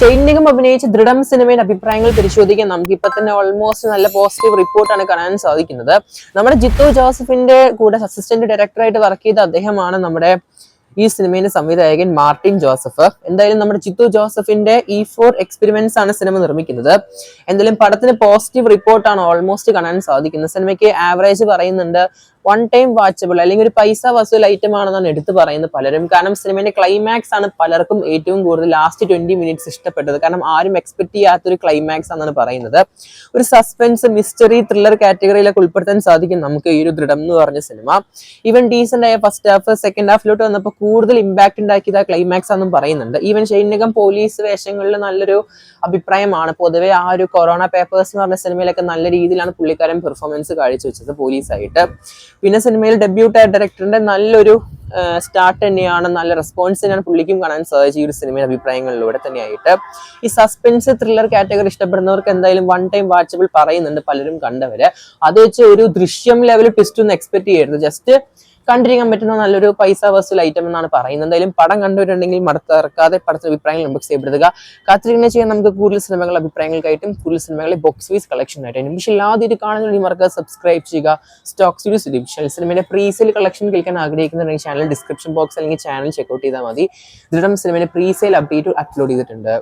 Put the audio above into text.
Shane Nigam അഭിനയിച്ച ദൃഢം സിനിമയുടെ അഭിപ്രായങ്ങൾ പരിശോധിക്കാൻ നമുക്ക് ഇപ്പൊ തന്നെ ഓൾമോസ്റ്റ് നല്ല പോസിറ്റീവ് റിപ്പോർട്ടാണ് കാണാൻ സാധിക്കുന്നത്. നമ്മുടെ ജിത്തു ജോസഫിന്റെ കൂടെ അസിസ്റ്റന്റ് ഡയറക്ടറായിട്ട് വർക്ക് ചെയ്ത അദ്ദേഹമാണ് നമ്മുടെ ഈ സിനിമയുടെ സംവിധായകൻ മാർട്ടിൻ ജോസഫ്. എന്തായാലും നമ്മുടെ ജിത്തു ജോസഫിന്റെ E4 എക്സ്പെരിമെന്റ്സ് ആണ് സിനിമ നിർമ്മിക്കുന്നത്. എന്തായാലും പടത്തിന് പോസിറ്റീവ് റിപ്പോർട്ടാണ് ഓൾമോസ്റ്റ് കാണാൻ സാധിക്കുന്നത്. സിനിമയ്ക്ക് ആവറേജ് പറയുന്നുണ്ട് 1 ടൈം വാച്ചബിൾ അല്ലെങ്കിൽ ഒരു പൈസ വസൂൽ ഐറ്റം ആണെന്നാണ് എടുത്തു പറയുന്നത് പലരും. കാരണം സിനിമയുടെ ക്ലൈമാക്സ് ആണ് പലർക്കും ഏറ്റവും കൂടുതൽ ലാസ്റ്റ് 20 മിനിറ്റ്സ് ഇഷ്ടപ്പെട്ടത്. കാരണം ആരും എക്സ്പെക്ട് ചെയ്യാത്തൊരു ക്ലൈമാക്സ് ആണെന്നാണ് പറയുന്നത്. ഒരു സസ്പെൻസ് മിസ്റ്ററി ത്രില്ലർ കാറ്റഗറിയിലൊക്കെ ഉൾപ്പെടുത്താൻ സാധിക്കും നമുക്ക് ഈ ഒരു ദൃഢം എന്ന് പറഞ്ഞ സിനിമ. ഈവൻ ഡീസന്റ് ആയ ഫസ്റ്റ് ഹാഫ് സെക്കൻഡ് ഹാഫിലോട്ട് വന്നപ്പോൾ കൂടുതൽ ഇമ്പാക്ട് ഉണ്ടാക്കിയത് ആ ക്ലൈമാക്സ് ആണെന്നും പറയുന്നുണ്ട്. ഈവൻ ഷെയ്ൻ നിഗം പോലീസ് വേഷങ്ങളിൽ നല്ലൊരു അഭിപ്രായമാണ്. പൊതുവെ ആ ഒരു കൊറോണ പേപ്പേഴ്സ് എന്ന് പറഞ്ഞ സിനിമയിലൊക്കെ നല്ല രീതിയിലാണ് പുള്ളിക്കാരൻ പെർഫോമൻസ് കാഴ്ചവെച്ചത് പോലീസായിട്ട്. പിന്നെ സിനിമയിൽ ഡെബ്യൂട്ട് ആയ ഡയറക്ടറിന്റെ നല്ലൊരു സ്റ്റാർട്ട് തന്നെയാണ്, നല്ല റെസ്പോൺസ് തന്നെയാണ് പുള്ളിക്കും കാണാൻ സാധിച്ചത് ഈ ഒരു സിനിമയുടെ അഭിപ്രായങ്ങളിലൂടെ തന്നെയായിട്ട്. ഈ സസ്പെൻസ് ത്രില്ലർ കാറ്റഗറി ഇഷ്ടപ്പെടുന്നവർക്ക് എന്തായാലും 1 ടൈം വാച്ചബിൾ പറയുന്നുണ്ട് പലരും കണ്ടവര്. അത് വെച്ച് ഒരു ദൃശ്യം ലെവൽ ട്വിസ്റ്റ് ഒന്നും എക്സ്പെക്ട് ചെയ്യരുത്. ജസ്റ്റ് കണ്ടിരിക്കാൻ പറ്റുന്ന നല്ലൊരു പൈസ വസൂൽ ഐറ്റം എന്നാണ് പറയുന്നത്. എന്തായാലും പടം കണ്ടുവരുന്നുണ്ടെങ്കിൽ മടത്തിറക്കാതെ പടത്തിന്റെ അഭിപ്രായങ്ങൾ ഇൻബോക്സ് ചെയ്യപ്പെടുക. കാത്തിരിക്കുന്ന ചെയ്യാൻ നമുക്ക് കൂടുതൽ സിനിമകൾ അഭിപ്രായങ്ങൾക്കായിട്ടും കൂടുതൽ സിനിമകളെ ബോക്സ് വൈസ് കളക്ഷൻ ആയിട്ടും. പക്ഷേ ആദ്യം കാണുന്ന മറക്കാതെ സബ്സ്ക്രൈബ് ചെയ്യുക. സ്റ്റോക്ക് സീരീസ് ഡിവിഷൻ സിനിമയുടെ പ്രീസെയിൽ കളക്ഷൻ കേൾക്കാൻ ആഗ്രഹിക്കുന്നുണ്ടെങ്കിൽ ചാനൽ ഡിസ്ക്രിപ്ഷൻ ബോക്സ് അല്ലെങ്കിൽ ചാനൽ ചെക്കൗട്ട് ചെയ്താൽ മതി. ദൃഢം സിനിമയുടെ പ്രീസെയിൽ അപ്ഡേറ്റ് അപ്ലോഡ് ചെയ്തിട്ടുണ്ട്.